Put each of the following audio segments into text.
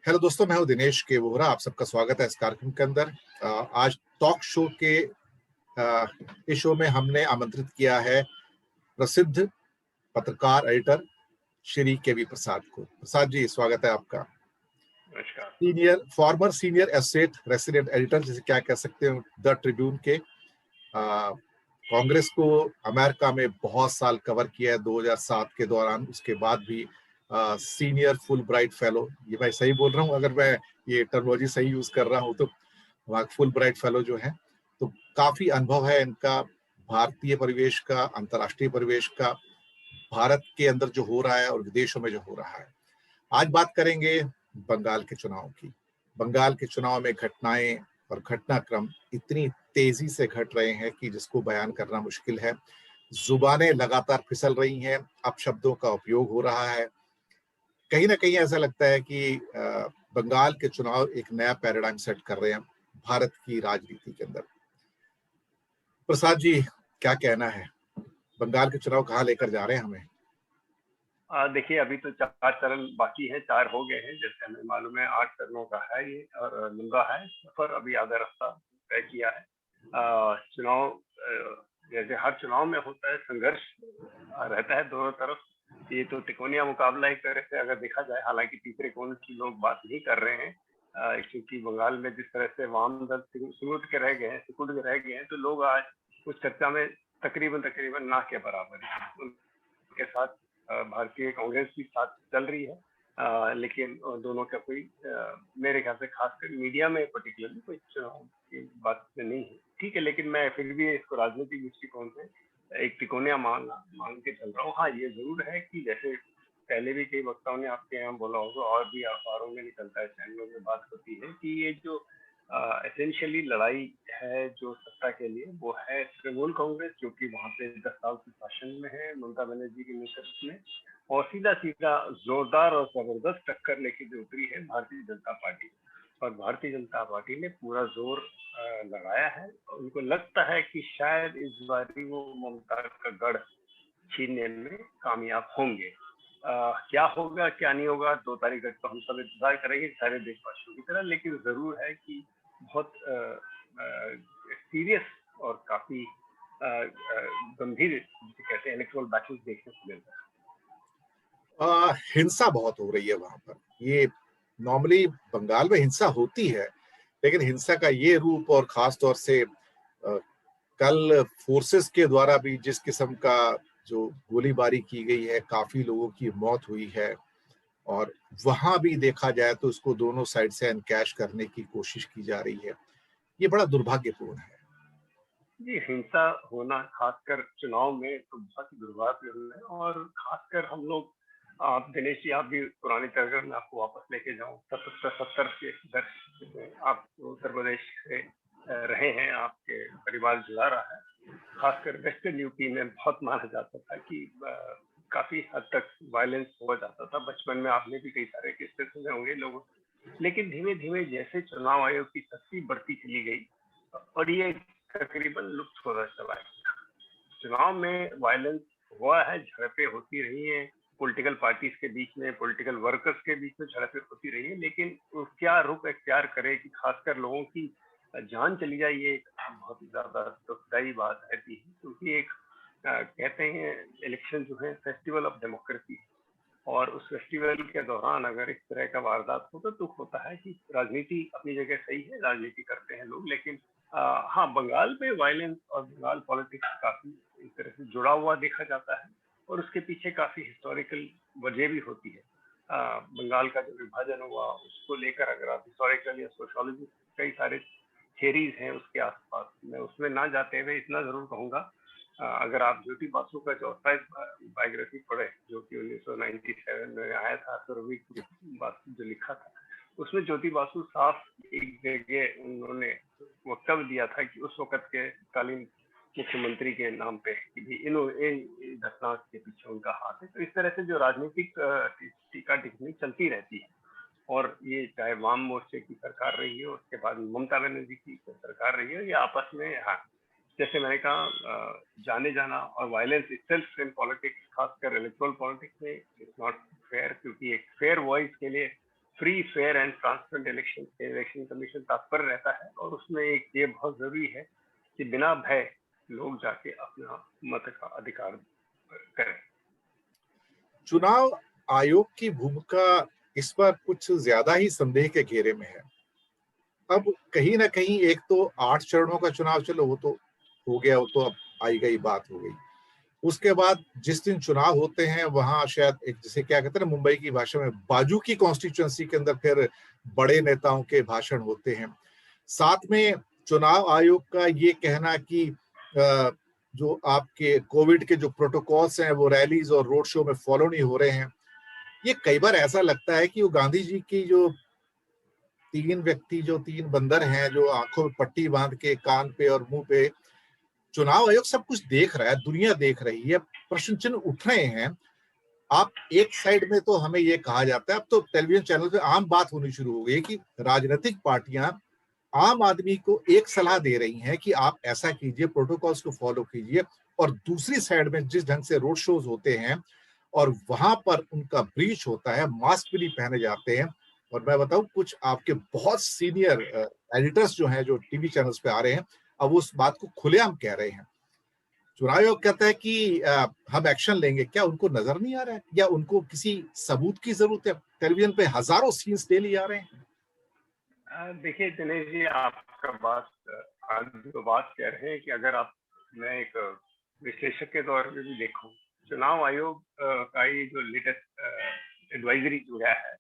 Hello दोस्तों, मैं हूं दिनेश के वोहरा। आप सबका स्वागत है इस कार्यक्रम के अंदर। आज टॉक शो के इस शो में हमने आमंत्रित किया है प्रसिद्ध पत्रकार एडिटर श्री केवी प्रसाद को। प्रसाद जी, स्वागत है आपका। नमस्कार। Farmer senior estate resident editor, जिसे क्या कह सकते हैं, द ट्रिब्यून के। कांग्रेस को अमेरिका में बहुत साल कवर किया है 2007 के दौरान, उसके बाद भी सीनियर फुल ब्राइट फेलो, ये मैं सही बोल रहा हूँ अगर मैं ये टर्मिनोलॉजी सही यूज कर रहा हूँ तो, वहाँ फुल ब्राइट फेलो जो है, तो काफी अनुभव है इनका भारतीय परिवेश का, अंतर्राष्ट्रीय परिवेश का, भारत के अंदर जो हो रहा है और विदेशों में जो हो रहा है। आज बात करेंगे बंगाल के चुनाव की। बंगाल के चुनाव में घटनाएं और घटनाक्रम इतनी तेजी से घट रहे हैं कि जिसको बयान करना मुश्किल है। जुबानें लगातार फिसल रही हैं, अपशब्दों का उपयोग हो रहा है। कहीं ना कहीं ऐसा लगता है कि बंगाल के चुनाव एक नया पैराडाइम सेट कर रहे हैं भारत की राजनीति के अंदर। प्रसाद जी, क्या कहना है? बंगाल के चुनाव कहाँ लेकर जा रहे हैं हमें? देखिए, अभी तो 4 चरण बाकी हैं, 4 हो गए हैं। जैसे हमें मालूम है 8 चरणों का है ये, और लंबा है सफर, अभी आधा रास्ता तय किया है। चुनाव जैसे हर चुनाव में होता है, संघर्ष रहता है दोनों तरफ। ये तो तिकोनिया मुकाबला एक तरह से अगर देखा जाए, हालांकि तीसरे कोण की लोग बात नहीं कर रहे हैं, क्योंकि बंगाल में जिस तरह से वाम दल सिकुड़ के रह गए हैं, तो लोग आज उस चर्चा में तकरीबन ना के बराबर है। उनके साथ भारतीय कांग्रेस भी साथ चल रही है, लेकिन दोनों का कोई मेरे ख्याल से खासकर मीडिया में पर्टिकुलरली कोई चुनाव की बात नहीं है। ठीक है, लेकिन मैं फिर भी इसको राजनीतिक दृष्टिकोण से एक तिकोनिया मान के चल रहा हूँ। हाँ, ये जरूर है कि जैसे पहले भी कई वक्ताओं ने आपके यहाँ बोला होगा, और भी अखबारों में निकलता है, चैनलों में बात होती है कि ये जो एसेंशियली लड़ाई है जो सत्ता के लिए, वो है तृणमूल कांग्रेस, जो कि वहां पे 10 साल से शासन में है ममता बनर्जी के नेतृत्व में, और सीधा जोरदार और जबरदस्त टक्कर लेके जो उतरी है भारतीय जनता पार्टी। और भारतीय जनता पार्टी ने पूरा जोर लगाया है। उनको लगता है कि शायद इस बार वो ममता का गढ़ छीनने में कामयाब होंगे। क्या होगा क्या नहीं होगा, 2 तारीख तक तो हम सब इंतजार करेंगे सारे देशवासियों की तरह, लेकिन जरूर है कि बहुत सीरियस और काफी गंभीर, जिसे कहते हैं, इलेक्ट्रल बैटल देखने को मिल रहा है। हिंसा बहुत हो रही है वहां पर। ये नॉर्मली बंगाल में हिंसा होती है, लेकिन हिंसा का ये रूप, और खास तौर से कल फोर्सेस के द्वारा भी जिस किस्म का जो गोलीबारी की गई है, काफी लोगों की मौत हुई है, और वहां भी देखा जाए तो उसको दोनों साइड से एनकैश करने की कोशिश की जा रही है। ये बड़ा दुर्भाग्यपूर्ण है। जी, हिंसा होना खासकर चुनाव में तो बहुत ही दुर्भाग्यपूर्ण है। और खासकर हम लोग, आप दिनेश जी, आप भी पुरानी तरह में आपको वापस लेके जाऊं, 70 के दशक में आप उत्तर प्रदेश से रहे हैं, आपके परिवार जुड़ा रहा है। खासकर वेस्टर्न यूपी में बहुत माना जाता था कि काफी हद तक वायलेंस हो जाता था। बचपन में आपने भी कई सारे किस्से सुने होंगे लोगों, लेकिन धीमे धीमे जैसे चुनाव आयोग की शक्ति बढ़ती चली गई, और ये तकरीबन लुप्त होता चला है। चुनाव में वायलेंस हुआ है, झड़पें होती रही हैं, पॉलिटिकल पार्टीज के बीच में, पॉलिटिकल वर्कर्स के बीच में झड़पें होती रही है, लेकिन क्या रुख अख्तियार करे कि खासकर लोगों की जान चली जाए, ये एक बहुत ज्यादा दुखदायी बात रहती है। क्योंकि एक कहते हैं, इलेक्शन जो है फेस्टिवल ऑफ डेमोक्रेसी, और उस फेस्टिवल के दौरान अगर इस तरह का वारदात हो तो दुख होता है कि राजनीति अपनी जगह सही है, राजनीति करते हैं लोग, लेकिन हाँ, बंगाल में वायलेंस और बंगाल पॉलिटिक्स काफी एक तरह से जुड़ा हुआ देखा जाता है, और उसके पीछे काफी हिस्टोरिकल वजह भी होती है। बंगाल का जो विभाजन हुआ, उसको लेकर अगर आप हिस्टोरिकल या सोशोलॉजी, कई सारे थेरीज हैं उसके आसपास, मैं उसमें ना जाते हुए इतना जरूर कहूंगा, अगर आप ज्योति बासु का चौथा बायोग्राफी पढ़े, जो कि 1997 में आया था, सुरभि बासु जो लिखा था, उसमें ज्योति बासु साफ एक जगह उन्होंने वक्तव्य दिया था कि उस वक्त के तत्कालीन मुख्यमंत्री के नाम पे कि भी इन घटना के पीछे उनका हाथ है। तो इस तरह से जो राजनीतिक टीका टिप्पणी चलती रहती है, और ये चाहे वाम मोर्चे की सरकार रही है, उसके बाद ममता बनर्जी की सरकार रही है, ये आपस में, हाँ, जैसे मैंने कहा, जाने जाना और वायलेंस इटसेल्फ इन पॉलिटिक्स, खासकर इलेक्टोरल पॉलिटिक्स में, इट्स नॉट फेयर, क्योंकि एक फेयर वॉइस के लिए free fair and transparent election commission तत्पर रहता है, और उसमें एक ये बहुत जरूरी है कि बिना भय लोग जाके अपना मत का अधिकार करें। चुनाव आयोग की भूमिका इस पर कुछ ज्यादा ही संदेह के घेरे में है। अब कहीं ना कहीं एक तो 8 चरणों का चुनाव, चलो वो तो हो गया, वो तो अब आई गई बात हो गई। उसके बाद जिस दिन चुनाव होते हैं वहां शायद एक, जिसे क्या कहते हैं ना मुंबई की भाषा में, बाजू की कॉन्स्टिट्यूएंसी के अंदर फिर बड़े नेताओं के भाषण होते हैं। साथ में चुनाव आयोग का ये कहना कि जो आपके कोविड के जो प्रोटोकॉल्स हैं वो रैलीज और रोड शो में फॉलो नहीं हो रहे हैं। ये कई बार ऐसा लगता है कि वो गांधी जी की जो तीन बंदर हैं जो आंखों में पट्टी बांध के कान पे और मुंह पे, चुनाव आयोग सब कुछ देख रहा है, दुनिया देख रही है, प्रश्न चिन्ह उठ रहे हैं। आप एक साइड में तो हमें ये कहा जाता है, अब तो टेलीविजन चैनल पे आम बात होनी शुरू हो गई कि राजनीतिक पार्टियां आम आदमी को एक सलाह दे रही हैं कि आप ऐसा कीजिए, प्रोटोकॉल्स को फॉलो कीजिए, और दूसरी साइड में जिस ढंग से रोड शोज होते हैं और वहां पर उनका ब्रीच होता है, मास्क भी नहीं पहने जाते हैं। और मैं बताऊं, कुछ आपके बहुत सीनियर एडिटर्स जो हैं, जो टीवी चैनल्स पे आ रहे हैं, अब उस बात को खुलेआम कह रहे हैं। चुनाव आयोग कहता है कि हम एक्शन लेंगे। क्या उनको नजर नहीं आ रहा है, या उनको किसी सबूत की जरूरत है? टेलीविजन पे हजारों सीन्स डेली आ रहे हैं। देखिए दिनेश जी, आपका बात आज जो बात कह रहे हैं कि अगर आप, मैं एक विश्लेषक के तौर पे भी देखूं, चुनाव आयोग का ये जो लेटेस्ट एडवाइजरी जो गया है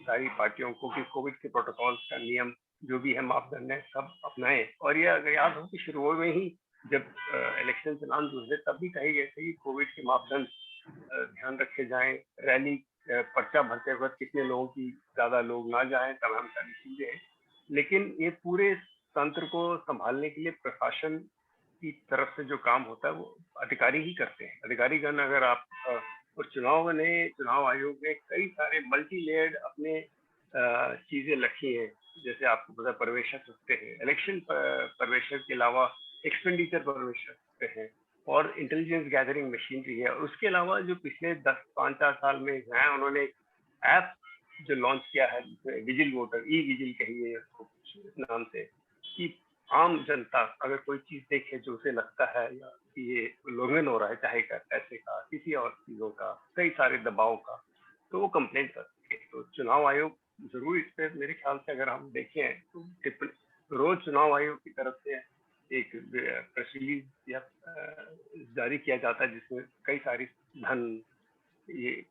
सारी पार्टियों को कि कोविड के प्रोटोकॉल्स का नियम जो भी है, मापदंड है, सब अपनाएं। और ये अगर याद हो कि शुरुआत में ही जब इलेक्शन चुनाव जो है तब भी कही गए थे कि कोविड के मापदंड ध्यान रखे जाएं, रैली पर्चा भरते वक्त कितने लोगों की, ज्यादा लोग ना जाएं, तमाम सारी चीजें हैं। लेकिन ये पूरे तंत्र को संभालने के लिए प्रशासन की तरफ से जो काम होता है वो अधिकारी ही करते हैं। अधिकारीगण, अगर आप और चुनाव आयोग ने कई सारे मल्टी लेयर्ड अपने चीजें रखी हैं। जैसे आपको पता, पर्यवेक्षक रखते हैं, इलेक्शन पर्यवेक्षक के अलावा एक्सपेंडिचर पर्यवेक्षक रखते हैं, और इंटेलिजेंस गैदरिंग मशीनरी है। और उसके अलावा जो पिछले 10-5-4 साल में है, उन्होंने ऐप जो लॉन्च किया है विजिल वोटर, ई विजिल कहिए उसको कुछ नाम से, कि आम जनता अगर कोई चीज देखे जो उसे लगता है या कि ये उल्लंघन हो रहा है, चाहे का पैसे का, किसी और चीजों का, कई सारे दबाव का, तो वो कंप्लेंट कर सके। तो चुनाव आयोग जरूर इस पे, मेरे ख्याल से अगर हम देखें तो रोज चुनाव आयोग की तरफ से एक प्रेस रिलीज या जारी किया जाता है जिसमें कई सारी धन, ये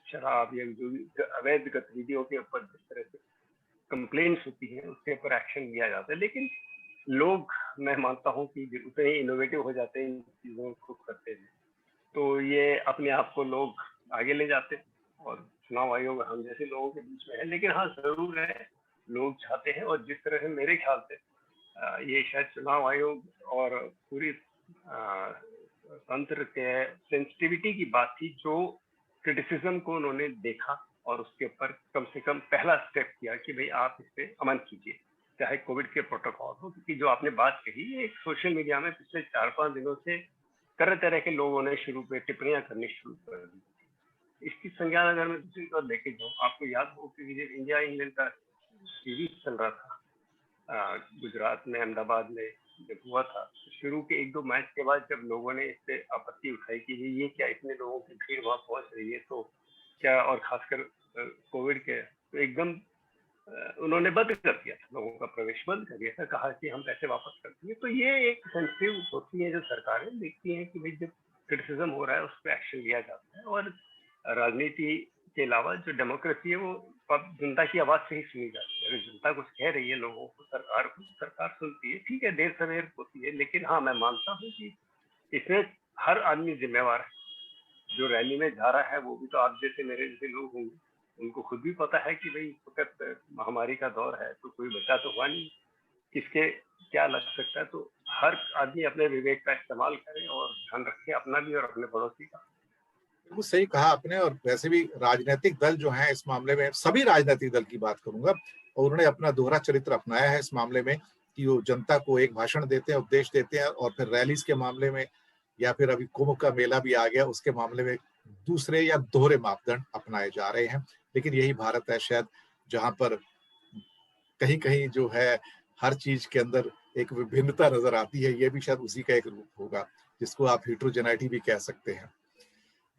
शराब या जो भी अवैध गतिविधियों के ऊपर जिस तरह से कंप्लेंट्स होती हैं उसके ऊपर एक्शन लिया जाता है। लेकिन लोग, मैं मानता हूँ कि उतने इनोवेटिव हो जाते हैं इन चीजों को करते हैं, तो ये अपने आप को लोग आगे ले जाते हैं, और चुनाव आयोग हम जैसे लोगों के बीच में है। लेकिन हाँ जरूर है, लोग चाहते हैं, और जिस तरह से मेरे ख्याल से ये शायद चुनाव आयोग और पूरी तंत्र के सेंसिटिविटी की बात थी, जो क्रिटिसिज्म को उन्होंने देखा और उसके ऊपर कम से कम पहला स्टेप किया कि भाई आप इस पे अमल कीजिए, चाहे कोविड के प्रोटोकॉल हो। क्योंकि जो आपने बात कही, एक सोशल मीडिया में पिछले 4-5 दिनों से तरह तरह के लोगों ने शुरू पे टिप्पणियां करनी शुरू कर दी। इसकी संज्ञान अगर मैं दूसरी तरफ लेके जाऊँ, आपको याद हो कि जब इंडिया इंग्लैंड का सीरीज चल रहा था गुजरात में, अहमदाबाद में जब हुआ था, तो शुरू के 1-2 मैच के बाद जब लोगों ने इस पे आपत्ति उठाई कि ये क्या, इतने लोगों की भीड़ वहां पहुंच रही है, तो क्या, और खासकर कोविड के, तो एकदम उन्होंने बंद कर दिया था, लोगों का प्रवेश बंद कर दिया था, कहा कि हम पैसे वापस कर देंगे। तो ये एक सेंसिटिव होती है जो सरकारें देखती हैं कि भाई जब क्रिटिसिज्म हो रहा है उस पर एक्शन लिया जाता है। और राजनीति के अलावा जो डेमोक्रेसी है वो जनता की आवाज से ही सुनी जाती है। अगर जनता कुछ कह रही है लोगों को, सरकार सुनती है, ठीक है, देर सवेर होती है, लेकिन हाँ मैं मानता हूँ कि इसमें हर आदमी जिम्मेवार है। जो रैली में जा रहा है वो भी तो आप जैसे मेरे जैसे लोग होंगे, उनको खुद भी पता है कि भाई वक्त महामारी का दौर है, तो कोई बचा तो हुआ नहीं, किसके क्या लग सकता है। तो हर आदमी अपने विवेक का इस्तेमाल करे और ध्यान रखे अपना भी और अपने पड़ोसी का। बिल्कुल सही कहा आपने। और वैसे भी राजनीतिक दल जो हैं इस मामले में, सभी राजनीतिक दल की बात करूंगा, और उन्होंने अपना दोहरा चरित्र अपनाया है इस मामले में कि वो जनता को एक भाषण देते हैं, उपदेश देते हैं, और फिर रैलीज के मामले में, या फिर अभी कुंभ का मेला भी आ गया उसके मामले में दूसरे या दोहरे मापदंड अपनाए जा रहे हैं। लेकिन यही भारत है, शायद जहां पर कहीं कहीं जो है हर चीज के अंदर एक विभिन्नता नजर आती है, ये भी शायद उसी का एक रूप होगा जिसको आप हिट्रोजेनाइटी भी कह सकते हैं।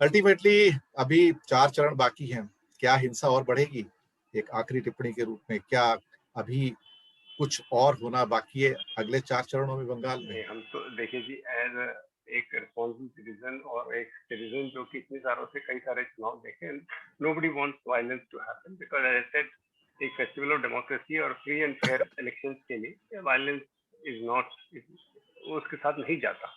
अल्टीमेटली अभी 4 चरण बाकी हैं, क्या हिंसा और बढ़ेगी? एक आखिरी टिप्पणी के रूप में क्या अभी कुछ और होना बाकी है अगले 4 चरणों में बंगाल में? हम तो देखिए जी, एज एक रिस्पॉन्सिबल सिटीजन और एक सिटीजन जो कि इतने सालों से कई सारे चुनाव देखे, nobody wants violence to happen, because as I said, एक फेस्टिवल ऑफ डेमोक्रेसी और फ्री एंड फेयर इलेक्शंस के लिए वायलेंस इज नॉट, उसके साथ नहीं जाता।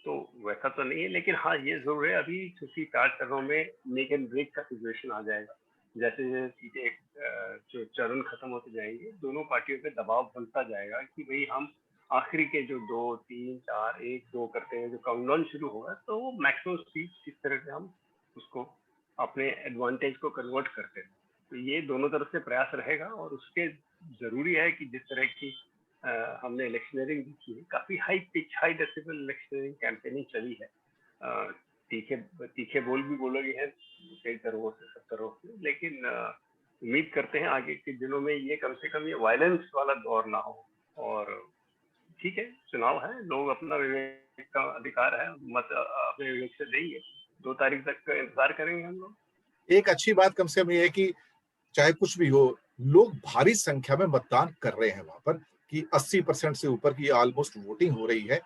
तो वैसा तो नहीं है, लेकिन हाँ ये जरूर है, अभी क्योंकि 4 चरणों में मेक एंड ब्रेक का सिचुएशन आ जाएगा। जैसे चीजें जो चरण खत्म होते जाएंगे, दोनों पार्टियों पे दबाव बनता जाएगा कि भाई हम आखिरी के जो 2 3 4 1 2 करते हैं, जो काउंटडाउन शुरू होगा, तो वो मैक्सिमम स्पीड किस तरह से हम उसको अपने एडवांटेज को कन्वर्ट करते हैं। तो ये दोनों तरफ से प्रयास रहेगा, और उसके जरूरी है कि जिस तरह की हमने इलेक्शनरिंग देखी है, काफी high pitch high decibel electioneering campaigning चली है। तीखे तीखे बोल भी बोलोगे हैं कई तरह से, सब तरह से, लेकिन उम्मीद करते हैं आगे के दिनों में ये कम से कम ये वायलेंस वाला दौर ना हो। और ठीक है, चुनाव है, लोग अपना विवेक का अधिकार है, मत अपने विवेक से देंगे। 2 तारीख तक का इंतजार करेंगे हम लोग। एक अच्छी बात कम से कम ये है कि चाहे कुछ भी हो, लोग भारी संख्या में मतदान कर रहे हैं वहां पर, कि 80% से ऊपर की ऑलमोस्ट वोटिंग हो रही है।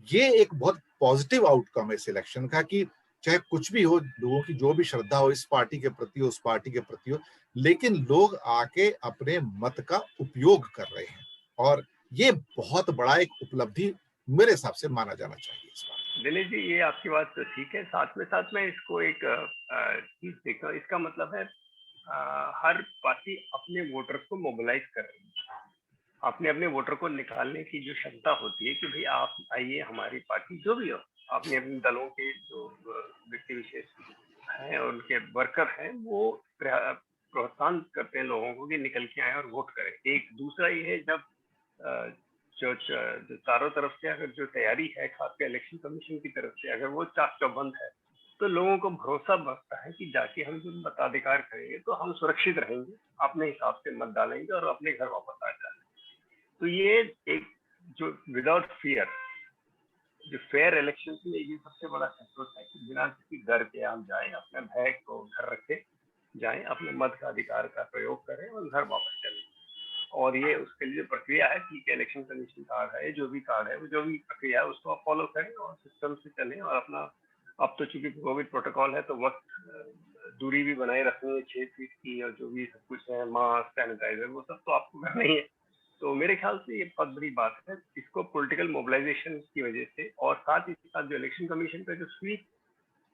ये एक बहुत पॉजिटिव आउटकम है इस इलेक्शन का, कि चाहे कुछ भी हो, लोगों की जो भी श्रद्धा हो इस पार्टी के प्रति हो, उस पार्टी के प्रति हो, लेकिन लोग आके अपने मत का उपयोग कर रहे हैं, और ये बहुत बड़ा एक उपलब्धि मेरे हिसाब से माना जाना चाहिए इस बार। दिनेश जी, ये आपकी बात तो ठीक है, साथ में इसको एक चीज देखा, इसका मतलब है हर पार्टी अपने वोटर्स को मोबिलाइज कर रही है। अपने अपने वोटर को निकालने की जो क्षमता होती है कि भाई आप आइए, हमारी पार्टी जो भी हो, अपने अपने दलों के जो व्यक्ति विशेष हैं और उनके वर्कर हैं, वो प्रोत्साहन करते हैं लोगों को कि निकल के आए और वोट करें। एक दूसरा ये है, जब जो चारों तरफ से अगर जो तैयारी है, खासकर इलेक्शन कमीशन की तरफ से, अगर वो चाक चौबंद है, तो लोगों को भरोसा बढ़ता है कि जाके हम जो मताधिकार करेंगे तो हम सुरक्षित रहेंगे, अपने हिसाब से मत डालेंगे और अपने घर वापस आ जाएंगे। तो ये एक जो विदाउट फियर, जो फेयर इलेक्शन में ये सबसे बड़ा संतोष है कि बिना किसी डर के हम जाएं, अपने भय को घर रखे जाएं, अपने मत का अधिकार का प्रयोग करें और घर वापस चलें। और ये उसके लिए प्रक्रिया है, ठीक है, इलेक्शन कमीशन कार्ड है, जो भी कार्ड है, वो जो भी प्रक्रिया है उसको आप फॉलो करें और सिस्टम से चलें। और अपना, अब तो चूंकि कोविड प्रोटोकॉल है तो वक्त दूरी भी बनाए रखनी है 6 फीट की, और जो भी सब कुछ है, मास्क, सैनिटाइजर, वो सब तो आपको करना ही है। तो मेरे ख्याल से ये बहुत बड़ी बात है, इसको पॉलिटिकल मोबिलाइजेशन की वजह से, और साथ ही साथ जो इलेक्शन कमीशन का जो स्वीप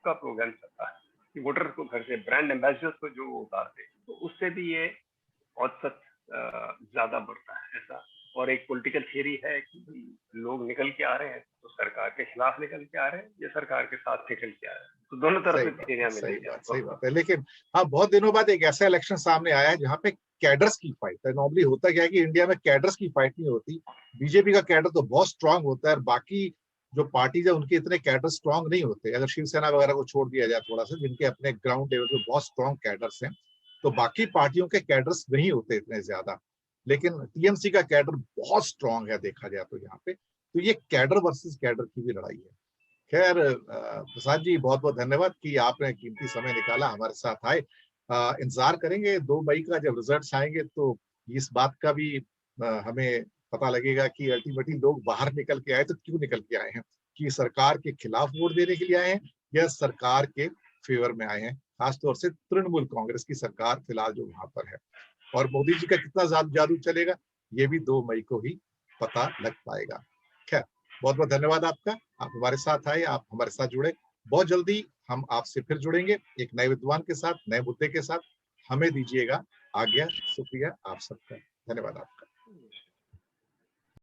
का प्रोग्राम चलता है कि वोटर को घर से ब्रांड एम्बेसडर्स को जो उतारते, तो उससे भी ये औसत ज्यादा बढ़ता है ऐसा। और एक पॉलिटिकल थियरी है कि लोग निकल के आ रहे हैं तो सरकार के खिलाफ निकल के आ रहे हैं या सरकार के साथ निकल के आ रहे हैं, तो दोनों तरफ से थियरियां मिलेंगी। सही बात है। लेकिन हाँ, बहुत दिनों बाद एक ऐसा इलेक्शन सामने आया है जहाँ पे कैडर्स की फाइट है। नॉर्मली होता क्या है कि इंडिया में कैडर्स की फाइट नहीं होती। बीजेपी का कैडर तो बहुत स्ट्रांग होता है, और बाकी जो पार्टीज है उनके इतने कैडर स्ट्रांग नहीं होते। अगर शिवसेना वगैरह को छोड़ दिया जाए थोड़ा सा, जिनके अपने ग्राउंड लेवल पे बहुत स्ट्रांग कैडर्स हैं, तो बाकी पार्टियों के कैडर्स नहीं होते इतने ज्यादा। लेकिन टीएमसी का कैडर बहुत स्ट्रांग है देखा जाए तो यहाँ पे। तो ये कैडर वर्सेस कैडर की भी लड़ाई है। खैर प्रसाद जी, बहुत बहुत धन्यवाद कि आपने कीमती समय निकाला, हमारे साथ आए। इंतजार करेंगे 2 मई का, जब रिजल्ट्स आएंगे तो इस बात का भी हमें पता लगेगा कि अल्टीमेटली लोग बाहर निकल के आए तो क्यों निकल के आए हैं, कि सरकार के खिलाफ वोट देने के लिए आए हैं या सरकार के फेवर में आए हैं। खासतौर से तृणमूल कांग्रेस की सरकार फिलहाल जो वहां पर है, और मोदी जी का कितना जादू चलेगा ये भी 2 मई को ही पता लग पाएगा। खैर, बहुत बहुत धन्यवाद आपका, आप हमारे साथ आए, आप हमारे साथ जुड़े। बहुत जल्दी हम आपसे फिर जुड़ेंगे एक नए विद्वान के साथ, नए मुद्दे के साथ। हमें दीजिएगा आज्ञा। शुक्रिया आप सबका, धन्यवाद।